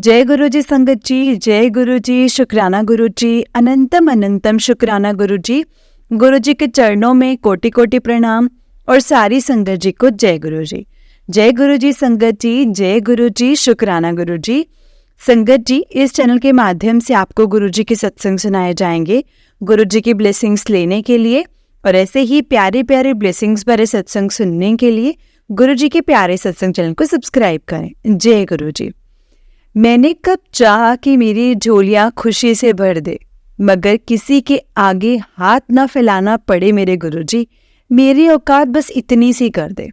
जय गुरु जी संगत जी, जय गुरु जी, शुक्राना गुरु जी, अनंतम अनंतम शुक्राना गुरु जी। गुरु जी के चरणों में कोटि कोटि प्रणाम और सारी संगत जी को जय गुरु जी। जय गुरु जी संगत जी, जय गुरु जी, शुक्राना गुरु जी। संगत जी, इस चैनल के माध्यम से आपको गुरु जी के सत्संग सुनाए जाएंगे गुरु जी की ब्लेसिंग्स लेने के लिए, और ऐसे ही प्यारे प्यारे ब्लेसिंग्स भरे सत्संग सुनने के लिए गुरु जी के प्यारे सत्संग चैनल को सब्सक्राइब करें। जय गुरु जी। मैंने कब चाहा कि मेरी झोलियाँ खुशी से भर दे, मगर किसी के आगे हाथ न फैलाना पड़े मेरे गुरुजी, मेरी औकात बस इतनी सी कर दे।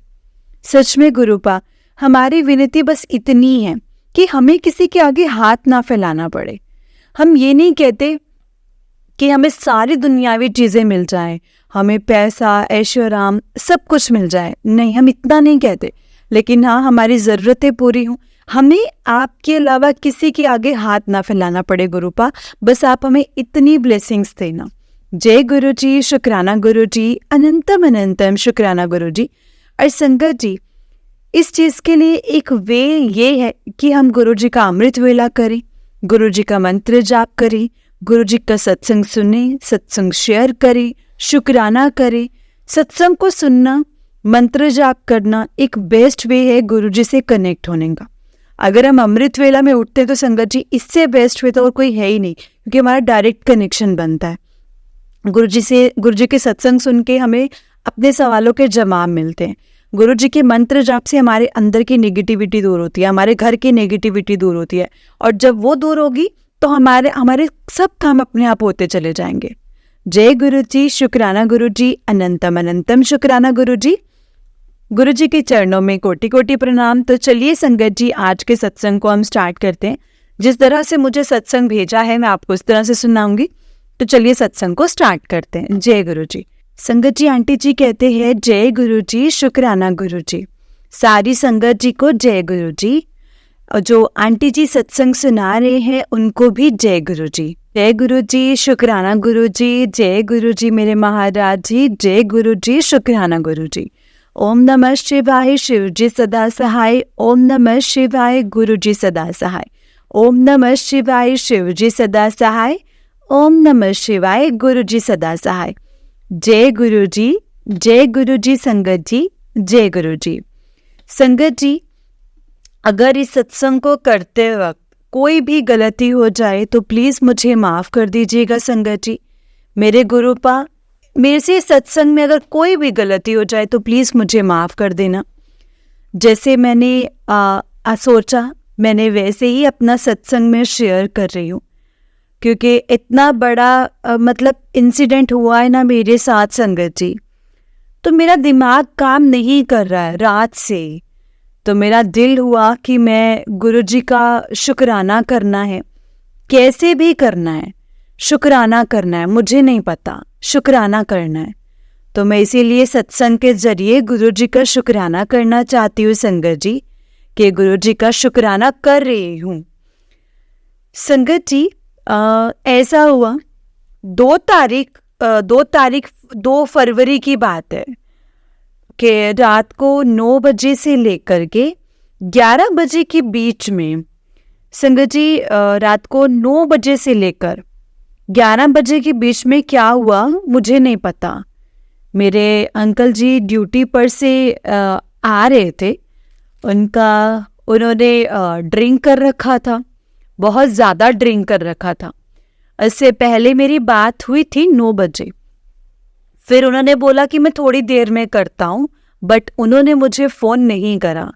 सच में गुरुपा, हमारी विनती बस इतनी है कि हमें किसी के आगे हाथ ना फैलाना पड़े। हम ये नहीं कहते कि हमें सारी दुनियावी चीज़ें मिल जाएं, हमें पैसा, ऐशो आराम सब कुछ मिल जाए, नहीं, हम इतना नहीं कहते। लेकिन हाँ, हमारी ज़रूरतें पूरी हों, हमें आपके अलावा किसी के आगे हाथ ना फैलाना पड़े गुरुपा, बस आप हमें इतनी ब्लेसिंग्स देना। जय गुरु जी, शुक्राना गुरु जी, अनंतम अनंतम शुक्राना गुरु जी। और संगत जी, इस चीज़ के लिए एक वे ये है कि हम गुरु जी का अमृत वेला करें, गुरु जी का मंत्र जाप करें, गुरु जी का सत्संग सुने, सत्संग शेयर करें, शुक्राना करें। सत्संग को सुनना, मंत्र जाप करना एक बेस्ट वे है गुरु जी से कनेक्ट होने का। अगर हम अमृत वेला में उठते हैं तो संगत जी, इससे बेस्ट वे तो और कोई है ही नहीं, क्योंकि हमारा डायरेक्ट कनेक्शन बनता है गुरु जी से। गुरु जी के सत्संग सुन के हमें अपने सवालों के जवाब मिलते हैं। गुरु जी के मंत्र जाप से हमारे अंदर की नेगेटिविटी दूर होती है, हमारे घर की नेगेटिविटी दूर होती है, और जब वो दूर होगी तो हमारे सब काम अपने आप होते चले जाएंगे। जय गुरु जी, शुक्राना गुरु जी, अनंतम अनंतम शुक्राना गुरु जी। गुरु जी के चरणों में कोटि कोटि प्रणाम। तो चलिए संगत जी, आज के सत्संग को हम स्टार्ट करते हैं। जिस तरह से मुझे सत्संग भेजा है मैं आपको उस तरह से सुनाऊंगी। तो चलिए सत्संग को स्टार्ट करते हैं। जय गुरु जी। संगत जी, आंटी जी कहते हैं जय गुरु जी, शुक्राना गुरु जी। सारी संगत जी को जय गुरु जी, और जो आंटी जी सत्संग सुना रहे हैं उनको भी जय गुरु जी। जय गुरु जी, शुक्राना गुरु जी, जय गुरु जी मेरे महाराज जी, जय गुरु जी, शुक्राना गुरु जी। ओम नमः शिवाय, शिव जी सदा सहाय। ओम नमः शिवाय, गुरु जी सदा सहाय। ओम नमः शिवाय, शिव जी सदा सहाय। ओम नमः शिवाय, गुरु जी सदा सहाय। जय गुरु जी, जय गुरु जी संगत जी, जय गुरु जी। संगत जी, अगर इस सत्संग को करते वक्त कोई भी गलती हो जाए तो प्लीज़ मुझे माफ़ कर दीजिएगा संगत जी। मेरे गुरुपा, मेरे से सत्संग में अगर कोई भी गलती हो जाए तो प्लीज़ मुझे माफ़ कर देना। जैसे मैंने सोचा, मैंने वैसे ही अपना सत्संग में शेयर कर रही हूँ, क्योंकि इतना बड़ा मतलब इंसिडेंट हुआ है ना मेरे साथ संगत जी, तो मेरा दिमाग काम नहीं कर रहा है रात से। तो मेरा दिल हुआ कि मैं गुरु जी का शुक्राना करना है, कैसे भी करना है, शुक्राना करना है, मुझे नहीं पता, शुक्राना करना है। तो मैं इसीलिए सत्संग के जरिए गुरु जी का शुक्राना करना चाहती हूँ संगत जी, कि गुरु जी का शुक्राना कर रही हूँ। संगत जी, ऐसा हुआ 2 फरवरी की बात है कि रात को 9 बजे से लेकर के 11 बजे के बीच में, संगत जी रात को 9 बजे से लेकर 11 बजे के बीच में क्या हुआ मुझे नहीं पता। मेरे अंकल जी ड्यूटी पर से आ रहे थे, उन्होंने ड्रिंक कर रखा था, बहुत ज़्यादा ड्रिंक कर रखा था। इससे पहले मेरी बात हुई थी 9 बजे, फिर उन्होंने बोला कि मैं थोड़ी देर में करता हूँ, बट उन्होंने मुझे फ़ोन नहीं करा।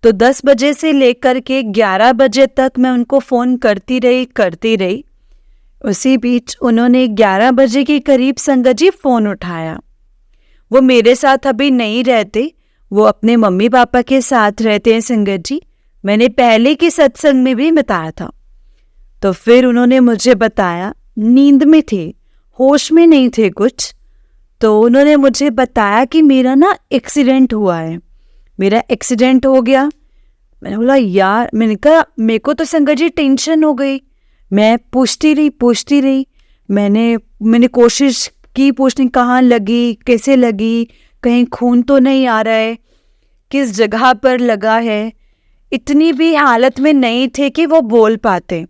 तो 10 बजे से लेकर के 11 बजे तक मैं उनको फ़ोन करती रही। उसी बीच उन्होंने 11 बजे के करीब संगत जी फ़ोन उठाया। वो मेरे साथ अभी नहीं रहते, वो अपने मम्मी पापा के साथ रहते हैं संगत जी। मैंने पहले के सत्संग में भी बताया था। तो फिर उन्होंने मुझे बताया, नींद में थे, होश में नहीं थे कुछ, तो उन्होंने मुझे बताया कि मेरा ना एक्सीडेंट हुआ है, मेरा एक्सीडेंट हो गया। मैंने बोला यार, मैंने कहा मेरे को तो संगत जी टेंशन हो गई। मैं पूछती रही। मैंने कोशिश की पूछने, कहाँ लगी, कैसे लगी, कहीं खून तो नहीं आ रहा है, किस जगह पर लगा है, इतनी भी हालत में नहीं थे कि वो बोल पाते।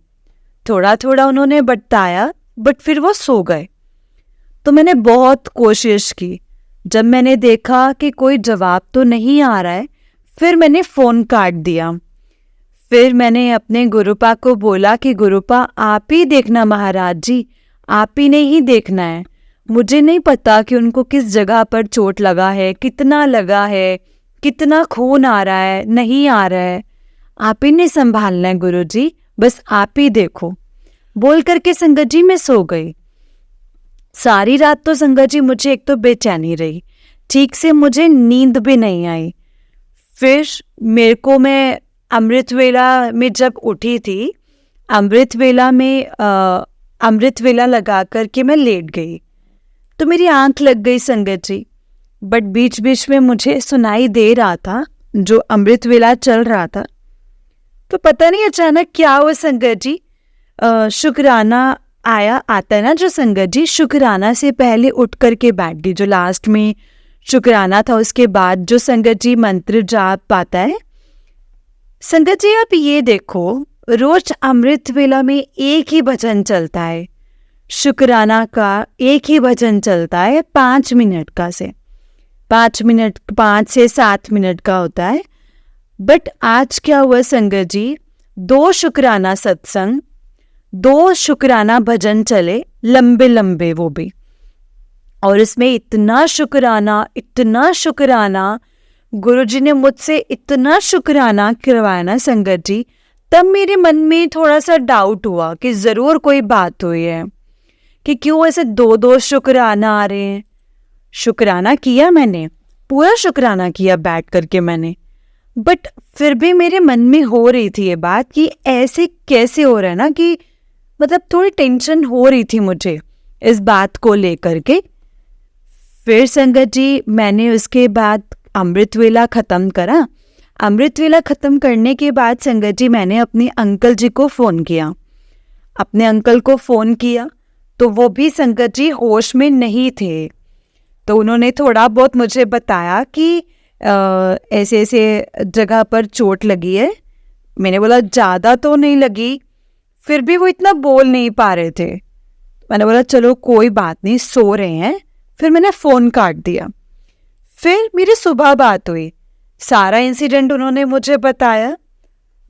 थोड़ा थोड़ा उन्होंने बताया, बट फिर वो सो गए। तो मैंने बहुत कोशिश की। जब मैंने देखा कि कोई जवाब तो नहीं आ रहा है, फिर मैंने फ़ोन काट दिया। फिर मैंने अपने गुरुपा को बोला कि गुरुपा आप ही देखना महाराज जी, आप ही ने ही देखना है। मुझे नहीं पता कि उनको किस जगह पर चोट लगा है, कितना लगा है, कितना खून आ रहा है, नहीं आ रहा है। आप ही ने संभालना है गुरुजी, बस आप ही देखो। बोल करके संगत जी मैं सो गई। सारी रात तो संगत जी मुझे एक तो बेचैनी रही, ठीक से मुझे नींद भी नहीं आई। फिर मैं अमृत वेला में जब उठी थी, अमृत वेला लगा करके मैं लेट गई, तो मेरी आंख लग गई संगत जी। बट बीच बीच में मुझे सुनाई दे रहा था जो अमृत वेला चल रहा था। तो पता नहीं अचानक क्या हुआ संगत जी, शुक्राना आता है ना जो संगत जी, शुक्राना से पहले उठ करके बैठ गई। जो लास्ट में शुक्राना था उसके बाद जो संगत जी मंत्र जाप पाता है। संगत जी आप ये देखो, रोज अमृत वेला में एक ही भजन चलता है, शुक्राना का एक ही भजन चलता है 5 मिनट का, से 5 से 7 मिनट का होता है। बट आज क्या हुआ संगत जी, 2 शुक्राना सत्संग, 2 शुक्राना भजन चले, लंबे लंबे वो भी, और इसमें इतना शुक्राना गुरुजी ने मुझसे इतना शुक्राना करवाया ना संगत जी। तब मेरे मन में थोड़ा सा डाउट हुआ कि ज़रूर कोई बात हुई है, कि क्यों ऐसे 2-2 शुक्राना आ रहे हैं। शुक्राना किया मैंने, पूरा शुक्राना किया बैठ करके मैंने, बट फिर भी मेरे मन में हो रही थी ये बात कि ऐसे कैसे हो रहा है ना, कि मतलब थोड़ी टेंशन हो रही थी मुझे इस बात को लेकर के। फिर संगत जी मैंने उसके बाद अमृत वेला ख़त्म करा। अमृत वेला ख़त्म करने के बाद संगत जी मैंने अपने अंकल जी को फ़ोन किया। अपने अंकल को फ़ोन किया तो वो भी संगत जी होश में नहीं थे। तो उन्होंने थोड़ा बहुत मुझे बताया कि ऐसे ऐसे जगह पर चोट लगी है। मैंने बोला ज़्यादा तो नहीं लगी, फिर भी वो इतना बोल नहीं पा रहे थे। मैंने बोला चलो कोई बात नहीं, सो रहे हैं। फिर मैंने फ़ोन काट दिया। फिर मेरी सुबह बात हुई, सारा इंसिडेंट उन्होंने मुझे बताया।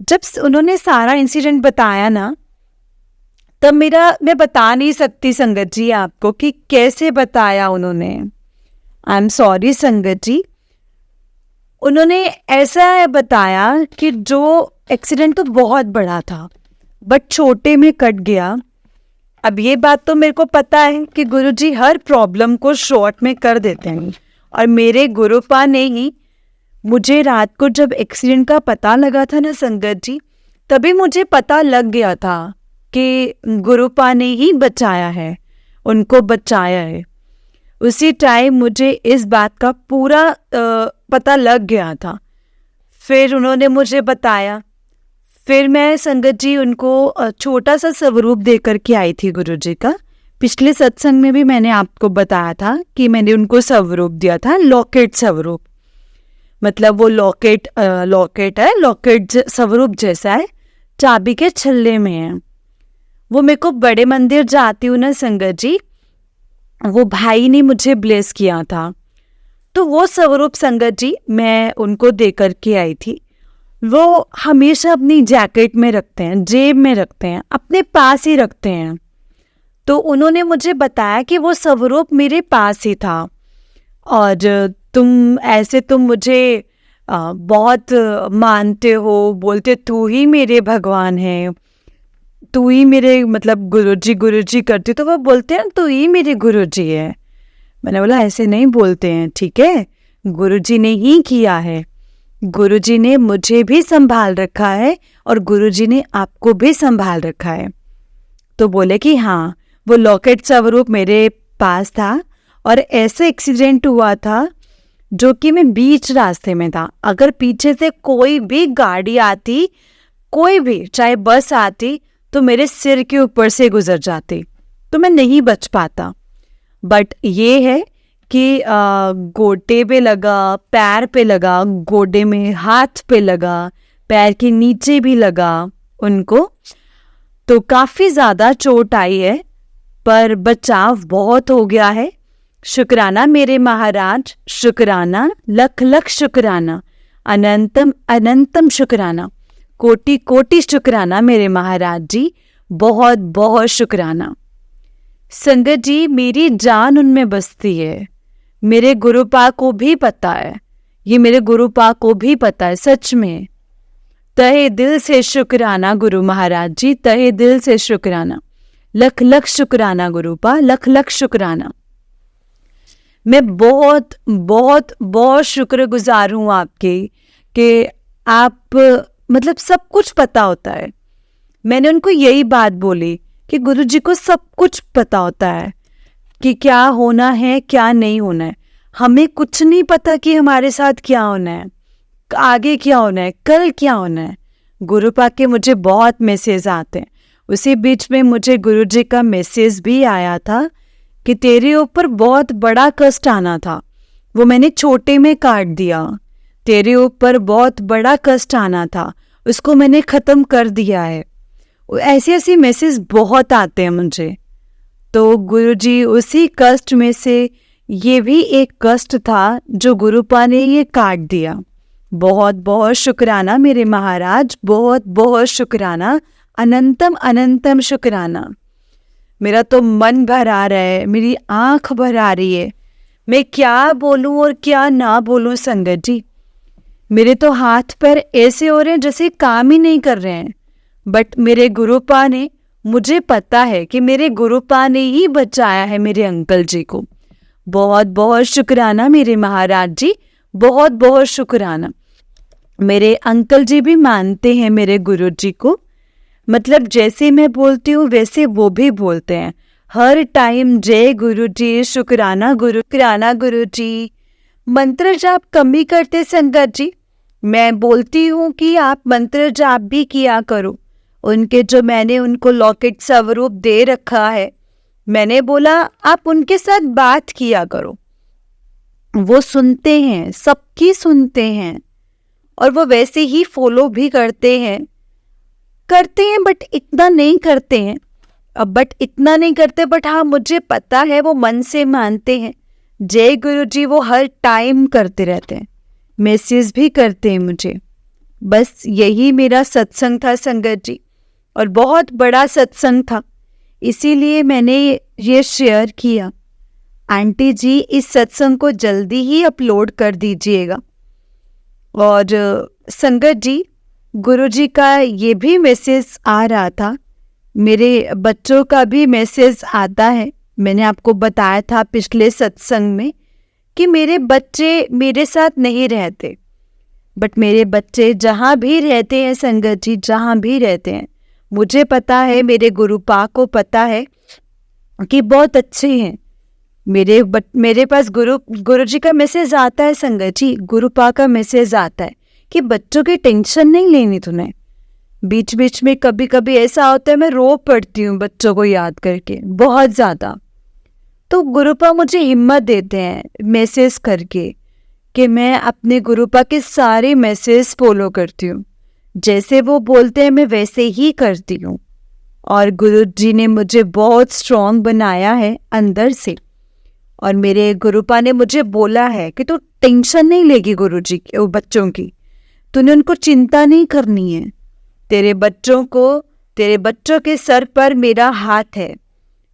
जब उन्होंने सारा इंसिडेंट बताया ना, तब मैं बता नहीं सकती संगत जी आपको कि कैसे बताया उन्होंने। आई एम सॉरी संगत जी। उन्होंने ऐसा बताया कि जो एक्सीडेंट तो बहुत बड़ा था बट छोटे में कट गया। अब ये बात तो मेरे को पता है कि गुरुजी हर प्रॉब्लम को शॉर्ट में कर देते हैं, और मेरे गुरुपा ने ही मुझे रात को जब एक्सीडेंट का पता लगा था ना संगत जी, तभी मुझे पता लग गया था कि गुरुपा ने ही बचाया है, उनको बचाया है। उसी टाइम मुझे इस बात का पूरा पता लग गया था। फिर उन्होंने मुझे बताया। फिर मैं संगत जी उनको छोटा सा स्वरूप दे करके आई थी गुरुजी का। पिछले सत्संग में भी मैंने आपको बताया था कि मैंने उनको स्वरूप दिया था, लॉकेट स्वरूप। मतलब वो लॉकेट है, लॉकेट स्वरूप जैसा है, चाबी के छल्ले में है। वो मेरे को बड़े मंदिर जाती हूँ ना संगत जी, वो भाई ने मुझे ब्लेस किया था, तो वो स्वरूप संगत जी मैं उनको दे करके आई थी। वो हमेशा अपनी जैकेट में रखते हैं, जेब में रखते हैं, अपने पास ही रखते हैं। तो उन्होंने मुझे बताया कि वो स्वरूप मेरे पास ही था, और तुम मुझे बहुत मानते हो, बोलते तू ही मेरे भगवान है, तू ही मेरे मतलब गुरुजी करती, तो वो बोलते हैं तू ही मेरे गुरुजी है। मैंने बोला ऐसे नहीं बोलते हैं, ठीक है, गुरुजी ने ही किया है, गुरुजी ने मुझे भी संभाल रखा है और गुरुजी ने आपको भी संभाल रखा है। तो बोले कि हाँ, वो लॉकेट स्वरूप मेरे पास था, और ऐसे एक्सीडेंट हुआ था जो कि मैं बीच रास्ते में था। अगर पीछे से कोई भी गाड़ी आती, कोई भी चाहे बस आती, तो मेरे सिर के ऊपर से गुजर जाती, तो मैं नहीं बच पाता। बट ये है कि गोटे पे लगा, पैर पे लगा, गोडे में, हाथ पे लगा, पैर के नीचे भी लगा उनको। तो काफ़ी ज़्यादा चोट आई है, पर बचाव बहुत हो गया है। शुक्राना मेरे महाराज, शुक्राना, लख लख शुक्राना, अनंतम अनंतम शुक्राना, कोटि कोटि शुक्राना मेरे महाराज जी, बहुत बहुत शुक्राना। संगत जी, मेरी जान उनमें बसती है। मेरे गुरुपा को भी पता है, ये मेरे गुरुपा को भी पता है। सच में तहे दिल से शुक्राना गुरु महाराज जी, तहे दिल से शुक्राना, लख लख शुक्राना गुरुपा, लख लख शुक्राना। मैं बहुत बहुत बहुत शुक्रगुजार हूँ आपके कि आप मतलब सब कुछ पता होता है। मैंने उनको यही बात बोली कि गुरुजी को सब कुछ पता होता है कि क्या होना है क्या नहीं होना है। हमें कुछ नहीं पता कि हमारे साथ क्या होना है, आगे क्या होना है, कल क्या होना है। गुरुपा के मुझे बहुत मैसेज आते हैं। उसी बीच में मुझे गुरुजी का मैसेज भी आया था कि तेरे ऊपर बहुत बड़ा कष्ट आना था, वो मैंने छोटे में काट दिया। तेरे ऊपर बहुत बड़ा कष्ट आना था, उसको मैंने ख़त्म कर दिया है। ऐसे ऐसे मैसेज बहुत आते हैं मुझे। तो गुरुजी उसी कष्ट में से ये भी एक कष्ट था जो गुरुपा ने ये काट दिया। बहुत बहुत शुक्राना मेरे महाराज, बहुत बहुत शुक्राना, अनंतम अनंतम शुक्राना। मेरा तो मन भर आ रहा है, मेरी आँख भर आ रही है। मैं क्या बोलूं और क्या ना बोलूं संगत जी। मेरे तो हाथ पैर ऐसे हो रहे हैं जैसे काम ही नहीं कर रहे हैं। बट मेरे गुरुपा ने, मुझे पता है कि मेरे गुरुपा ने ही बचाया है मेरे अंकल जी को। बहुत बहुत शुक्राना मेरे महाराज जी, बहुत बहुत शुक्राना। मेरे अंकल जी भी मानते हैं मेरे गुरु जी को। मतलब जैसे मैं बोलती हूँ वैसे वो भी बोलते हैं हर टाइम। जय गुरु जी, शुक्राना गुरु जी। मंत्र जाप कमी करते संगत जी। मैं बोलती हूँ कि आप मंत्र जाप भी किया करो। उनके जो मैंने उनको लॉकेट स्वरूप दे रखा है, मैंने बोला आप उनके साथ बात किया करो। वो सुनते हैं, सबकी सुनते हैं, और वो वैसे ही फॉलो भी करते हैं बट इतना नहीं करते हैं। बट हाँ, मुझे पता है वो मन से मानते हैं। जय गुरु जी वो हर टाइम करते रहते हैं, मैसेज भी करते हैं मुझे। बस यही मेरा सत्संग था संगत जी, और बहुत बड़ा सत्संग था, इसीलिए मैंने ये शेयर किया। आंटी जी इस सत्संग को जल्दी ही अपलोड कर दीजिएगा। और संगत जी, गुरुजी का ये भी मैसेज आ रहा था, मेरे बच्चों का भी मैसेज आता है। मैंने आपको बताया था पिछले सत्संग में कि मेरे बच्चे मेरे साथ नहीं रहते, बट मेरे बच्चे जहाँ भी रहते हैं संगत जी, जहाँ भी रहते हैं, मुझे पता है, मेरे गुरुपा को पता है कि बहुत अच्छे हैं। मेरे पास गुरुजी का मैसेज आता है संगत जी, गुरुपा का मैसेज आता है कि बच्चों की टेंशन नहीं लेनी तूने। बीच बीच में कभी कभी ऐसा होता है मैं रो पड़ती हूँ बच्चों को याद करके बहुत ज़्यादा। तो गुरुपा मुझे हिम्मत देते हैं मैसेज करके कि मैं अपने गुरुपा के सारे मैसेज फॉलो करती हूँ। जैसे वो बोलते हैं मैं वैसे ही करती हूँ। और गुरुजी ने मुझे बहुत स्ट्रॉन्ग बनाया है अंदर से। और मेरे गुरुपा ने मुझे बोला है कि तू टेंशन नहीं लेगी गुरुजी के बच्चों की, तूने उनको चिंता नहीं करनी है। तेरे बच्चों के सर पर मेरा हाथ है,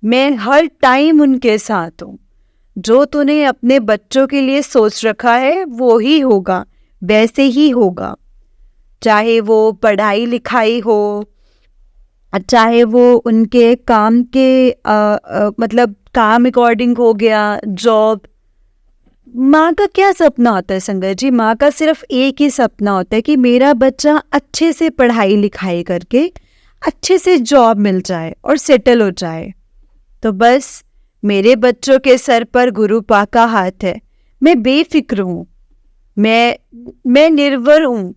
मैं हर टाइम उनके साथ हूँ। जो तूने अपने बच्चों के लिए सोच रखा है वो ही होगा, वैसे ही होगा। चाहे वो पढ़ाई लिखाई हो, चाहे वो उनके काम के मतलब काम अकॉर्डिंग हो गया, जॉब। माँ का क्या सपना होता है संगत जी? माँ का सिर्फ एक ही सपना होता है कि मेरा बच्चा अच्छे से पढ़ाई लिखाई करके अच्छे से जॉब मिल जाए और सेटल हो जाए। तो बस मेरे बच्चों के सर पर गुरुपा का हाथ है। मैं बेफिक्र हूँ, मैं निर्भर हूँ,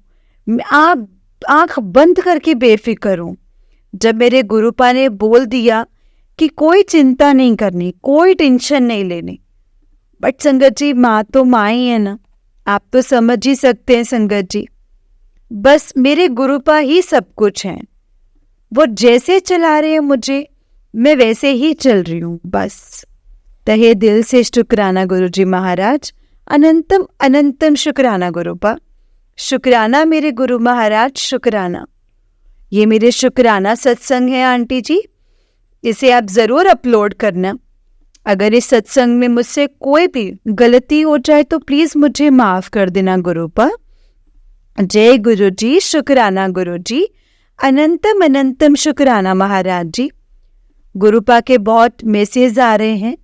आप आँख बंद करके बेफिक्र हूँ। जब मेरे गुरुपा ने बोल दिया कि कोई चिंता नहीं करनी, कोई टेंशन नहीं लेनी। बट संगत जी, माँ तो माँ ही है ना, आप तो समझ ही सकते हैं संगत जी। बस मेरे गुरुपा ही सब कुछ हैं। वो जैसे चला रहे हैं मुझे, मैं वैसे ही चल रही हूँ बस। तहे दिल से शुक्राना गुरुजी महाराज, अनंतम अनंतम शुक्राना गुरुपा। शुक्राना मेरे गुरु महाराज, शुक्राना। ये मेरे शुक्राना सत्संग है आंटी जी, इसे आप ज़रूर अपलोड करना। अगर इस सत्संग में मुझसे कोई भी गलती हो जाए तो प्लीज़ मुझे माफ़ कर देना गुरुपा। जय गुरु जी, शुक्राना गुरु जी, अनंतम अनंतम शुक्राना महाराज जी। गुरुपा के बहुत मैसेज आ रहे हैं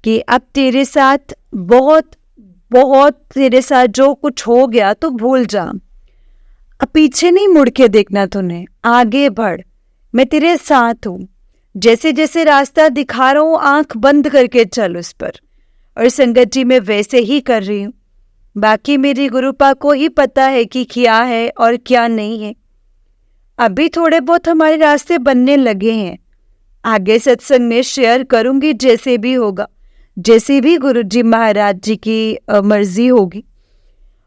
कि अब तेरे साथ बहुत बहुत तेरे साथ जो कुछ हो गया तो भूल जा, अब पीछे नहीं मुड़ के देखना तूने, आगे बढ़, मैं तेरे साथ हूँ। जैसे जैसे रास्ता दिखा रहा हूँ आंख बंद करके चल उस पर। और संगत जी मैं वैसे ही कर रही हूँ। बाकी मेरी गुरुपा को ही पता है कि क्या है और क्या नहीं है। अभी थोड़े बहुत हमारे रास्ते बनने लगे हैं, आगे सत्संग में शेयर करूंगी जैसे भी होगा, जैसे भी गुरु जी महाराज जी की मर्जी होगी।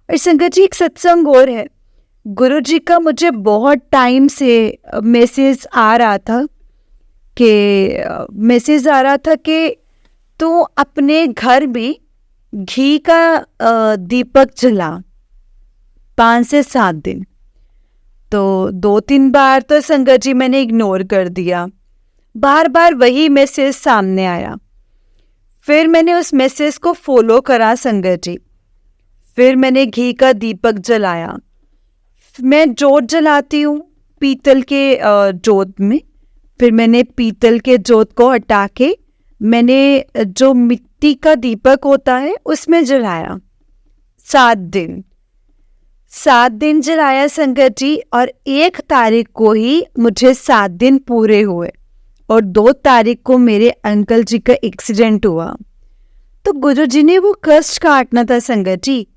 और संगत जी एक सत्संग और है, गुरु जी का मुझे बहुत टाइम से मैसेज आ रहा था कि तू अपने घर में घी का दीपक जला 5 से 7 दिन। तो 2-3 बार तो संगत जी मैंने इग्नोर कर दिया, बार बार वही मैसेज सामने आया। फिर मैंने उस मैसेज को फॉलो करा संगत जी, फिर मैंने घी का दीपक जलाया। मैं जोत जलाती हूँ पीतल के जोत में, फिर मैंने पीतल के जोत को हटा के मैंने जो मिट्टी का दीपक होता है उसमें जलाया। 7 दिन जलाया संगत जी। और 1 तारीख को ही मुझे 7 दिन पूरे हुए और 2 तारीख को मेरे अंकल जी का एक्सीडेंट हुआ। तो गुरु जी ने वो कष्ट काटना था संगत जी,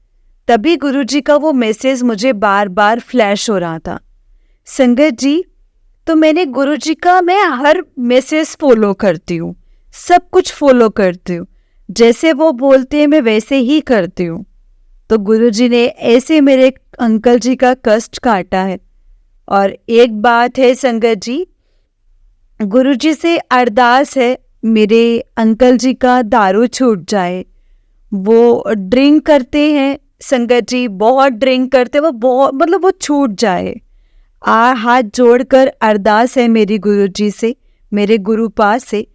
तभी गुरु जी का वो मैसेज मुझे बार बार फ्लैश हो रहा था संगत जी। तो मैंने गुरु जी का मैं हर मैसेज फॉलो करती हूँ, सब कुछ फॉलो करती हूँ, जैसे वो बोलते हैं मैं वैसे ही करती हूँ। तो गुरु जी ने ऐसे मेरे अंकल जी का कष्ट काटा है। और एक बात है संगत जी, गुरु जी से अरदास है मेरे अंकल जी का दारू छूट जाए। वो ड्रिंक करते हैं संगत जी, बहुत ड्रिंक करते, वो बहुत मतलब वो छूट जाए। हाथ जोड़कर अरदास है मेरी गुरु जी से, मेरे गुरुपा से,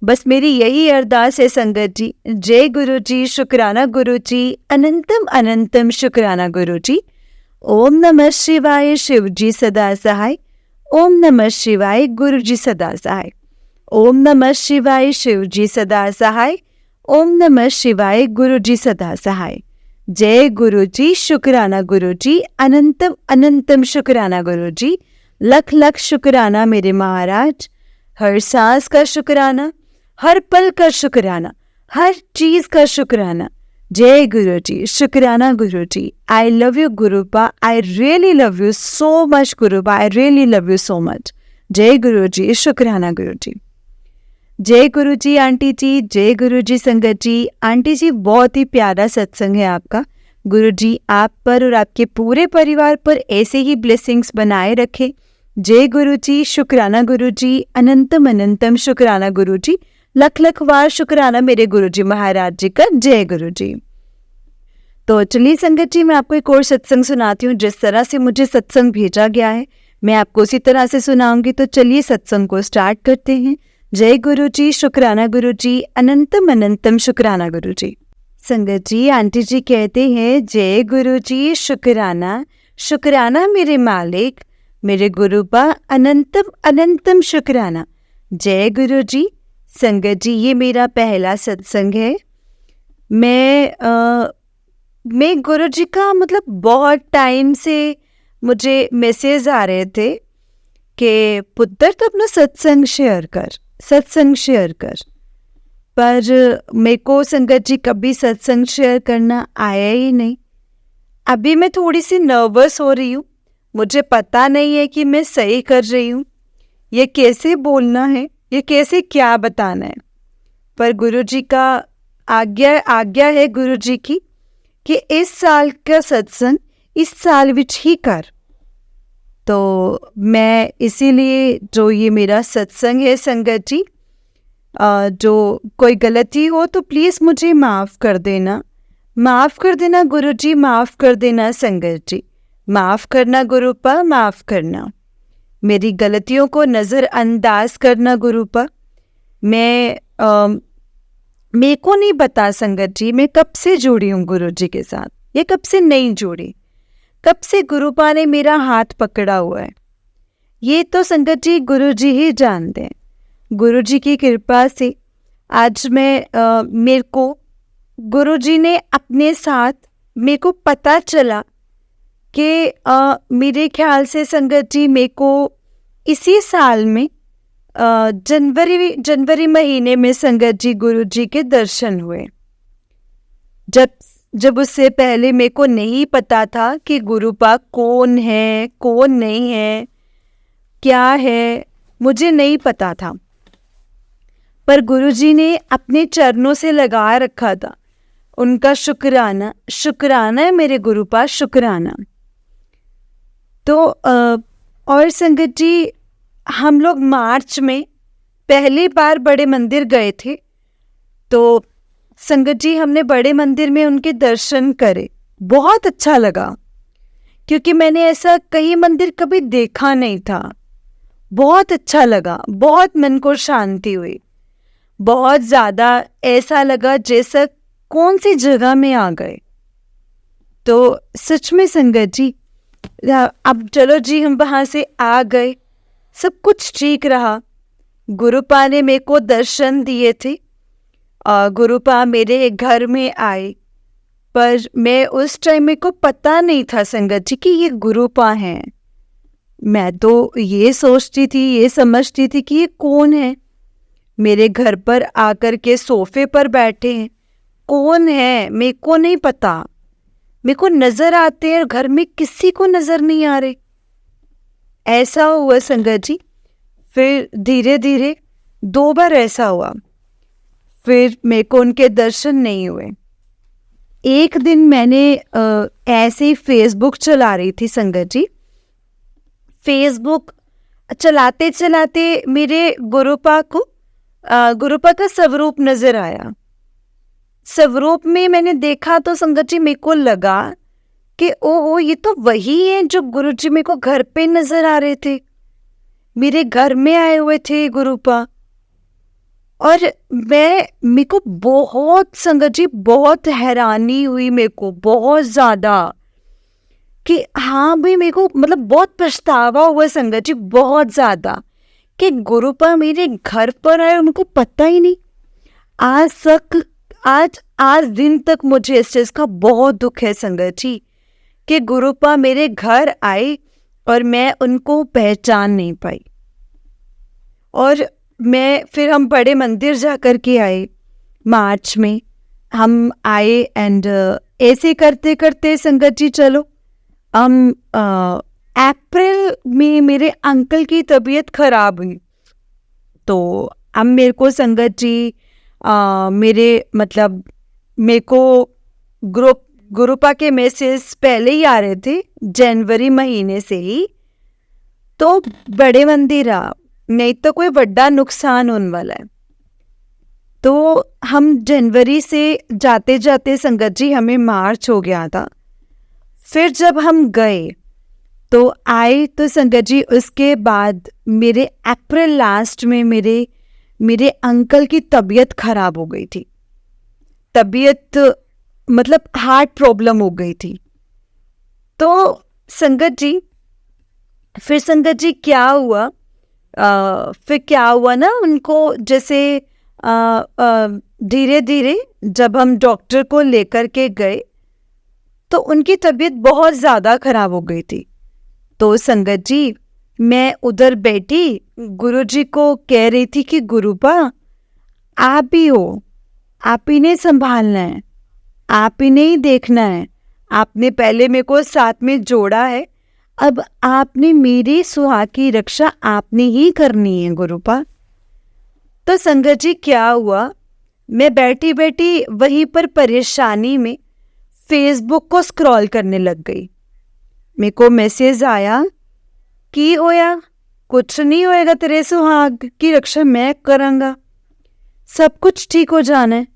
बस मेरी यही अरदास है संगत जी। जय गुरु जी, शुक्राना गुरु जी, अनंतम अनंतम शुक्राना गुरु जी। ओम नमः शिवाय, शिव जी सदा सहाय। ओम नमः शिवाय, गुरु जी सदा सहाय। ओम नमः शिवाय, शिव जी सदा सहाय। ओम नमः शिवाय, गुरु जी सदा सहाय। जय गुरु जी, शुक्राना गुरु जी, अनंतम अनंतम शुक्राना गुरु जी। लख लख शुक्राना मेरे महाराज, हर सांस का शुक्राना, हर पल का शुक्राना, हर चीज का शुक्राना। जय गुरु जी, शुक्राना Guru ji. I love you Gurupa, I really love you so much Gurupa, I really love you so much. जय गुरु जी, शुक्राना गुरु जी। जय गुरु जी आंटी जी, जय गुरु जी संगत जी। आंटी जी बहुत ही प्यारा सत्संग है आपका। गुरु जी आप पर और आपके पूरे परिवार पर ऐसे ही ब्लेसिंग्स बनाए रखे। जय गुरु जी, शुक्राना गुरु जी, अनंतम अनंतम शुक्राना गुरु जी। लख लख बार शुक्राना मेरे गुरु जी महाराज जी का। जय गुरु जी। तो चलिए संगत जी, मैं आपको एक और सत्संग सुनाती हूँ। जिस तरह से मुझे सत्संग भेजा गया है मैं आपको उसी तरह से सुनाऊंगी। तो चलिए सत्संग को स्टार्ट करते हैं। जय गुरु जी, शुक्राना गुरु जी, अनंतम अनंतम शुक्राना गुरु जी। संगत जी आंटी जी कहते हैं जय गुरु जी, शुक्राना शुक्राना मेरे मालिक, मेरे गुरुपा, अनंतम अनंतम शुक्राना। जय गुरु जी। संगत जी ये मेरा पहला सत्संग है। मैं गुरु जी का मतलब बहुत टाइम से मुझे मैसेज आ रहे थे कि पुत्र तो अपना सत्संग शेयर कर, पर मेरे को संगत जी कभी सत्संग शेयर करना आया ही नहीं। अभी मैं थोड़ी सी नर्वस हो रही हूँ, मुझे पता नहीं है कि मैं सही कर रही हूँ, ये कैसे बोलना है, ये कैसे क्या बताना है। पर गुरु जी का आज्ञा है गुरु जी की कि इस साल का सत्संग इस साल विच ही कर। तो मैं इसीलिए जो ये मेरा सत्संग है संगत जी, जो कोई गलती हो तो प्लीज़ मुझे माफ़ कर देना, माफ़ कर देना गुरु जी, माफ़ कर देना संगत जी, माफ़ करना गुरुपा, माफ़ करना, मेरी गलतियों को नज़रअंदाज करना गुरुपा। मेरे को नहीं पता संगत जी, मैं कब से जुड़ी हूँ गुरु जी के साथ, ये कब से नहीं जुड़ी, कब से गुरुपा ने मेरा हाथ पकड़ा हुआ है, ये तो संगत जी गुरु जी ही जानते हैं। गुरु जी की कृपा से आज मेरे को गुरु जी ने अपने साथ, मेरे को पता चला कि मेरे ख्याल से संगत जी मेरे को इसी साल में जनवरी महीने में संगत जी गुरु जी के दर्शन हुए। जब उससे पहले मेरे को नहीं पता था कि गुरुपा कौन है कौन नहीं है, क्या है, मुझे नहीं पता था, पर गुरुजी ने अपने चरणों से लगा रखा था। उनका शुक्राना, शुक्राना है मेरे गुरुपा, शुक्राना। तो और संगत जी हम लोग मार्च में पहली बार बड़े मंदिर गए थे, तो संगत जी हमने बड़े मंदिर में उनके दर्शन करे, बहुत अच्छा लगा, क्योंकि मैंने ऐसा कहीं मंदिर कभी देखा नहीं था। बहुत अच्छा लगा, बहुत मन को शांति हुई, बहुत ज़्यादा ऐसा लगा जैसा कौन सी जगह में आ गए। तो सच में संगत जी, अब चलो जी हम वहाँ से आ गए, सब कुछ ठीक रहा। गुरुपा ने मेरे को दर्शन दिए थे, गुरुपा मेरे घर में आए, पर मैं उस टाइम मेरे को पता नहीं था संगत जी कि ये गुरुपा हैं। मैं तो ये सोचती थी, ये समझती थी कि ये कौन है, मेरे घर पर आकर के सोफे पर बैठे हैं, कौन है मेरे को नहीं पता, मेरे को नज़र आते हैं घर में किसी को नज़र नहीं आ रहे। ऐसा हुआ संगत जी, फिर धीरे धीरे 2 बार ऐसा हुआ, फिर मेरे को उनके दर्शन नहीं हुए। एक दिन मैंने ऐसे ही फेसबुक चला रही थी संगत जी, फेसबुक चलाते चलाते मेरे गुरुपा का स्वरूप नजर आया। स्वरूप में मैंने देखा तो संगत जी मेरे को लगा कि ओ ये तो वही है जो गुरु जी मेरे को घर पे नजर आ रहे थे, मेरे घर में आए हुए थे गुरुपा। और मेरे को बहुत संगत जी बहुत हैरानी हुई, मेरे को बहुत ज़्यादा, कि हाँ भाई मेरे को मतलब बहुत पछतावा हुआ संगत जी, बहुत ज़्यादा, कि गुरुपा मेरे घर पर आए और मुझको पता ही नहीं। आज दिन तक मुझे इस चीज़ का बहुत दुख है संगत जी, कि गुरुपा मेरे घर आए और मैं उनको पहचान नहीं पाई। और फिर हम बड़े मंदिर जा कर के आए, मार्च में हम आए, एंड ऐसे करते करते संगत जी चलो हम अप्रैल में मेरे अंकल की तबीयत खराब हुई। तो अब मेरे को संगत जी मेरे को गुरुपा के मैसेज पहले ही आ रहे थे, जनवरी महीने से ही, तो बड़े मंदिर आ, नहीं तो कोई बड़ा नुकसान होने वाला है। तो हम जनवरी से जाते जाते संगत जी हमें मार्च हो गया था। फिर जब हम गए तो आए तो संगत जी उसके बाद मेरे अप्रैल लास्ट में मेरे अंकल की तबीयत खराब हो गई थी, तबीयत मतलब हार्ट प्रॉब्लम हो गई थी। तो संगत जी फिर संगत जी क्या हुआ, फिर क्या हुआ ना, उनको जैसे धीरे धीरे जब हम डॉक्टर को लेकर के गए तो उनकी तबीयत बहुत ज़्यादा खराब हो गई थी। तो संगत जी मैं उधर बैठी गुरुजी को कह रही थी कि गुरुपा आप ही हो, आप ही ने संभालना है, आप ही ने ही देखना है, आपने पहले मेरे को साथ में जोड़ा है, अब आपने मेरी सुहाग की रक्षा आपने ही करनी है गुरुपा। तो संगत जी क्या हुआ, मैं बैठी बैठी वहीं पर परेशानी में फेसबुक को स्क्रॉल करने लग गई। मेरे को मैसेज आया की होया, कुछ नहीं होएगा, तेरे सुहाग की रक्षा मैं करांगा, सब कुछ ठीक हो जाना है,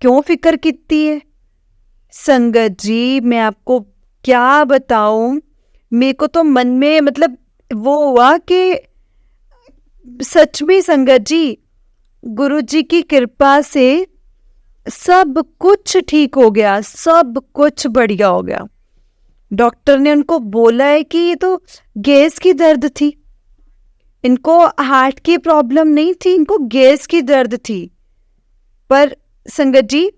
क्यों फिक्र कितनी है। संगत जी मैं आपको क्या बताऊं, मेरे को तो मन में मतलब वो हुआ कि सच में संगत जी गुरु जी की कृपा से सब कुछ ठीक हो गया, सब कुछ बढ़िया हो गया। डॉक्टर ने उनको बोला है कि ये तो गैस की दर्द थी, इनको हार्ट की प्रॉब्लम नहीं थी, इनको गैस की दर्द थी। पर संगत जी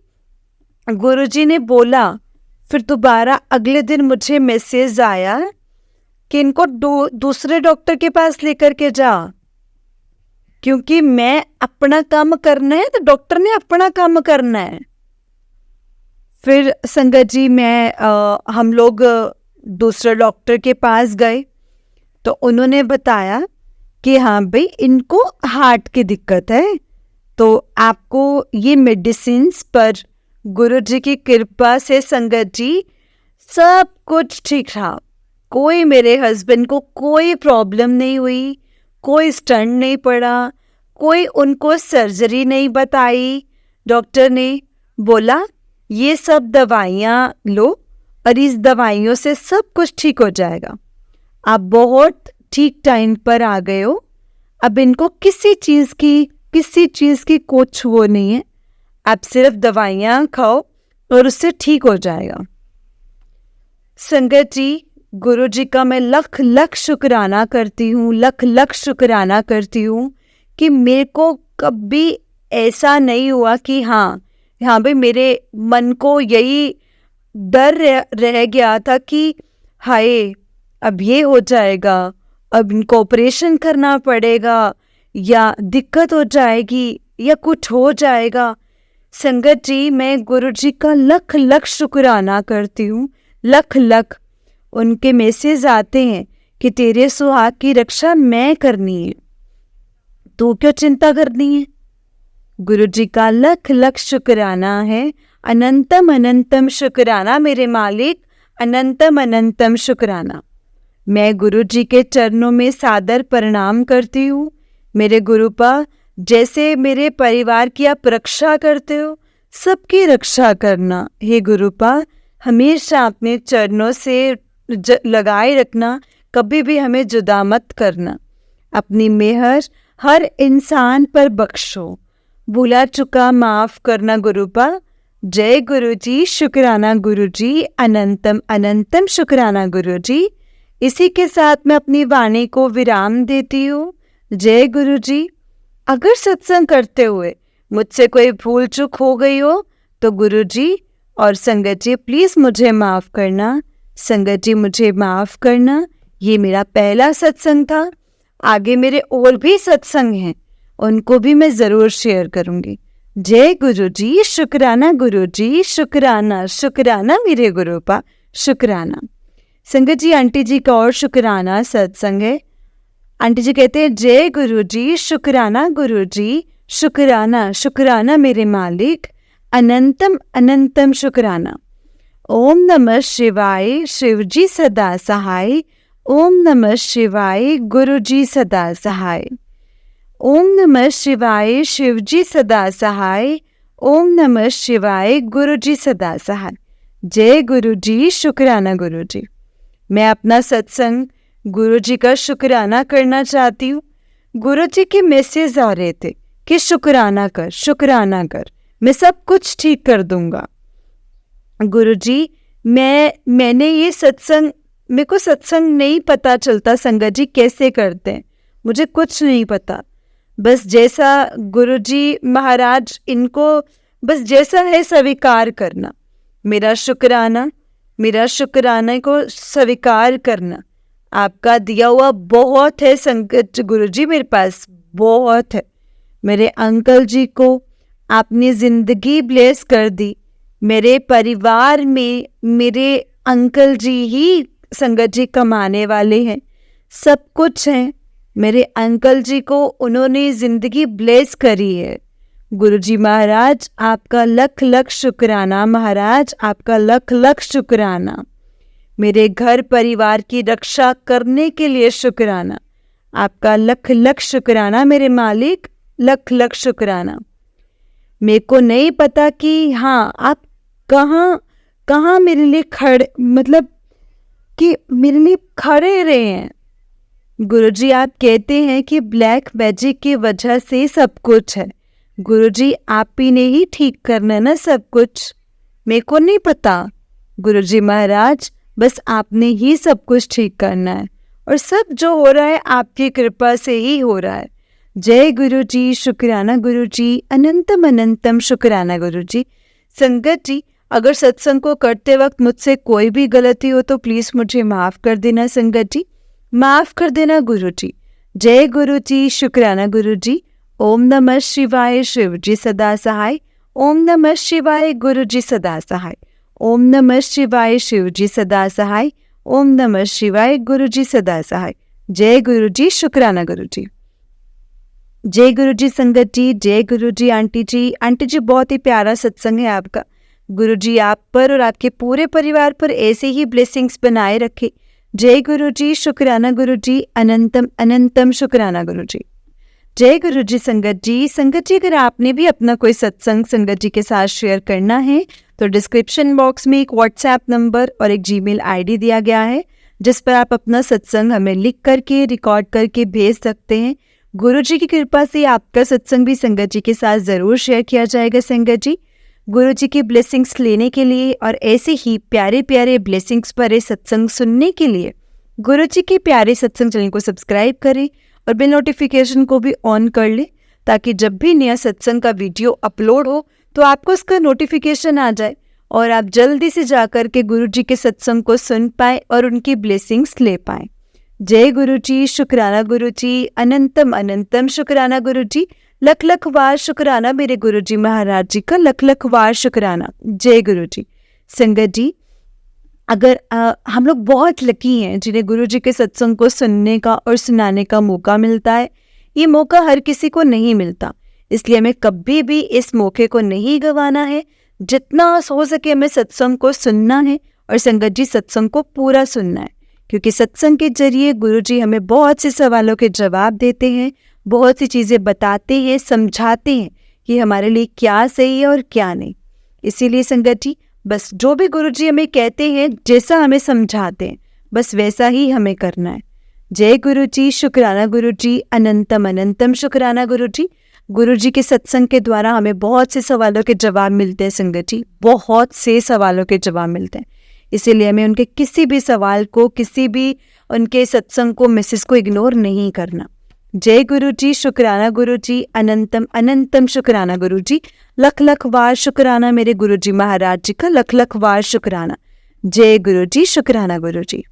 गुरुजी ने बोला, फिर दोबारा अगले दिन मुझे मैसेज आया कि इनको दूसरे डॉक्टर के पास लेकर के जा, क्योंकि मैं अपना काम करना है तो डॉक्टर ने अपना काम करना है। फिर संगत जी हम लोग दूसरे डॉक्टर के पास गए तो उन्होंने बताया कि हाँ भाई इनको हार्ट की दिक्कत है, तो आपको ये मेडिसिन्स पर गुरुजी की कृपा से संगत जी सब कुछ ठीक था। कोई मेरे हस्बैंड को कोई प्रॉब्लम नहीं हुई, कोई स्टंट नहीं पड़ा, कोई उनको सर्जरी नहीं बताई। डॉक्टर ने बोला ये सब दवाइयाँ लो और इस दवाइयों से सब कुछ ठीक हो जाएगा, आप बहुत ठीक टाइम पर आ गए हो, अब इनको किसी चीज़ की कुछ वो नहीं है, आप सिर्फ दवाइयाँ खाओ और उससे ठीक हो जाएगा। संगत जी गुरु जी का मैं लख लख शुक्राना करती हूँ, लख लख शुक्राना करती हूँ कि मेरे को कभी ऐसा नहीं हुआ कि हाँ भाई मेरे मन को यही डर रह गया था कि हाय अब ये हो जाएगा, अब इनको ऑपरेशन करना पड़ेगा या दिक्कत हो जाएगी या कुछ हो जाएगा। संगत जी मैं गुरु जी का लख लख शुक्राना करती हूँ, लख लख। उनके मैसेज आते हैं कि तेरे सुहाग की रक्षा मैं करनी है, तू क्यों चिंता करनी है। गुरु जी का लख लख शुक्राना है, अनंतम अनंतम शुक्राना मेरे मालिक, अनंतम अनंतम शुक्राना। मैं गुरु जी के चरणों में सादर प्रणाम करती हूँ। मेरे गुरुपा जैसे मेरे परिवार की आप रक्षा करते हो, सबकी रक्षा करना। हे गुरुपा हमेशा अपने चरणों से लगाए रखना, कभी भी हमें जुदा मत करना। अपनी मेहर हर इंसान पर बख्शो, भूला चुका माफ करना गुरुपा। जय गुरु जी, शुक्राना गुरु जी, अनंतम अनंतम शुक्राना गुरु जी। इसी के साथ मैं अपनी वाणी को विराम देती हूँ। जय गुरु जी। अगर सत्संग करते हुए मुझसे कोई भूल चूक हो गई हो तो गुरु जी और संगत जी प्लीज़ मुझे माफ़ करना। संगत जी मुझे माफ़ करना, ये मेरा पहला सत्संग था, आगे मेरे और भी सत्संग हैं, उनको भी मैं ज़रूर शेयर करूँगी। जय गुरु जी, शुक्राना गुरु जी, शुक्राना शुक्राना मेरे गुरुपा, शुक्राना। संगत जी आंटी जी का और शुक्राना सत्संग है। आंटी जी कहते हैं जय गुरु जी, शुक्राना गुरु जी, शुक्राना शुक्राना मेरे मालिक, अनंतम अनंतम शुक्राना। ओम नमः शिवाय, शिव जी सदा सहाय। ओम नमः शिवाय, गुरु जी सदा सहाय। ओम नमः शिवाय, शिव जी सदा सहाय। ओम नमः शिवाय, गुरु जी सदा सहाय। जय गुरु जी, शुक्राना गुरु जी। मैं अपना सत्संग गुरु जी का शुक्राना करना चाहती हूँ। गुरु जी के मैसेज आ रहे थे कि शुक्राना कर, शुक्राना कर, मैं सब कुछ ठीक कर दूंगा। गुरु जी मैंने ये सत्संग, मेरे को सत्संग नहीं पता चलता संगत जी कैसे करते हैं, मुझे कुछ नहीं पता, बस जैसा गुरु जी महाराज इनको बस जैसा है स्वीकार करना। मेरा शुक्राना को स्वीकार करना। आपका दिया हुआ बहुत है संगत गुरु जी, मेरे पास बहुत है। मेरे अंकल जी को आपने ज़िंदगी ब्लेस कर दी। मेरे परिवार में मेरे अंकल जी ही संगत जी कमाने वाले हैं, सब कुछ हैं। मेरे अंकल जी को उन्होंने ज़िंदगी ब्लेस करी है। गुरुजी महाराज आपका लख लख शुक्राना, महाराज आपका लख लख शुक्राना। मेरे घर परिवार की रक्षा करने के लिए शुक्राना। आपका लख लख शुक्राना मेरे मालिक, लख लख शुक्राना। मेरे को नहीं पता कि हाँ आप कहाँ कहाँ मेरे लिए खड़े, मतलब कि मेरे लिए खड़े रहे हैं। गुरुजी आप कहते हैं कि ब्लैक मैजिक की वजह से सब कुछ है। गुरुजी आप ही ने ही ठीक करना है ना सब कुछ, मेरे को नहीं पता। गुरुजी महाराज बस आपने ही सब कुछ ठीक करना है और सब जो हो रहा है आपकी कृपा से ही हो रहा है। जय गुरुजी, शुक्राना गुरुजी, अनंतम अनंतम शुक्राना गुरुजी। संगत जी, अगर सत्संग को करते वक्त मुझसे कोई भी गलती हो तो प्लीज़ मुझे माफ़ कर देना संगत जी, माफ़ कर देना गुरुजी। जय गुरुजी, शुक्राना गुरुजी। ओम नमः शिवाय, शिव जी सदा सहाय। ओम नमः शिवाय, गुरुजी सदा सहाय। ओम नमः शिवाय, शिव जी सदा सहाय। ओम नमः शिवाय, गुरुजी सदा सहाय। जय गुरुजी, शुक्राना गुरुजी। जय गुरुजी संगत जी, जय गुरुजी आंटी जी। आंटी जी बहुत ही प्यारा सत्संग है आपका। गुरुजी आप पर और आपके पूरे परिवार पर ऐसे ही ब्लेसिंग्स बनाए रखे। जय गुरुजी, शुक्राना गुरुजी, अनंतम अनंतम शुक्राना गुरुजी। जय गुरुजी संगत जी। संगत जी अगर आपने भी अपना कोई सत्संग संगत जी के साथ शेयर करना है तो डिस्क्रिप्शन बॉक्स में एक व्हाट्सएप नंबर और एक जीमेल आईडी दिया गया है जिस पर आप अपना सत्संग हमें लिख करके रिकॉर्ड करके भेज सकते हैं। गुरुजी की कृपा से आपका सत्संग भी संगत जी के साथ ज़रूर शेयर किया जाएगा संगत जी। गुरुजी की ब्लेसिंग्स लेने के लिए और ऐसे ही प्यारे प्यारे ब्लेसिंग्स भरे सत्संग सुनने के लिए गुरुजी के प्यारे सत्संग चैनल को सब्सक्राइब करें और बिल नोटिफिकेशन को भी ऑन कर ले ताकि जब भी नया सत्संग का वीडियो अपलोड हो तो आपको उसका नोटिफिकेशन आ जाए और आप जल्दी से जाकर के गुरुजी के सत्संग को सुन पाएँ और उनकी ब्लेसिंग्स ले पाएँ। जय गुरुजी, शुक्राना गुरुजी, अनंतम अनंतम शुक्राना गुरुजी। लख लख वार शुक्राना मेरे गुरुजी महाराज जी का, लख लख वार शुक्राना। जय गुरुजी। संगत जी अगर हम लोग बहुत लकी हैं जिन्हें गुरुजी के सत्संग को सुनने का और सुनाने का मौका मिलता है। ये मौका हर किसी को नहीं मिलता, इसलिए हमें कभी भी इस मौके को नहीं गंवाना है। जितना हो सके हमें सत्संग को सुनना है और संगत जी सत्संग को पूरा सुनना है, क्योंकि सत्संग के जरिए गुरुजी हमें बहुत से सवालों के जवाब देते हैं, बहुत सी चीज़ें बताते हैं, समझाते हैं कि हमारे लिए क्या सही है और क्या नहीं। इसीलिए संगत जी बस जो भी गुरुजी हमें कहते हैं, जैसा हमें समझाते हैं, बस वैसा ही हमें करना है। जय गुरुजी, शुक्राना गुरुजी, अनंतम अनंतम शुक्राना गुरुजी। गुरुजी के सत्संग के द्वारा हमें बहुत से सवालों के जवाब मिलते हैं संगत जी, बहुत से सवालों के जवाब मिलते हैं। इसीलिए हमें उनके किसी भी सवाल को, किसी भी उनके सत्संग को, मैसेज को इग्नोर नहीं करना। जय गुरुजी, शुक्राना गुरुजी, अनंतम अनंतम शुक्राना गुरुजी। लख लख वार शुक्राना मेरे गुरुजी महाराज जी का, लख लख वार शुक्राना। जय गुरुजी, शुक्राना गुरुजी।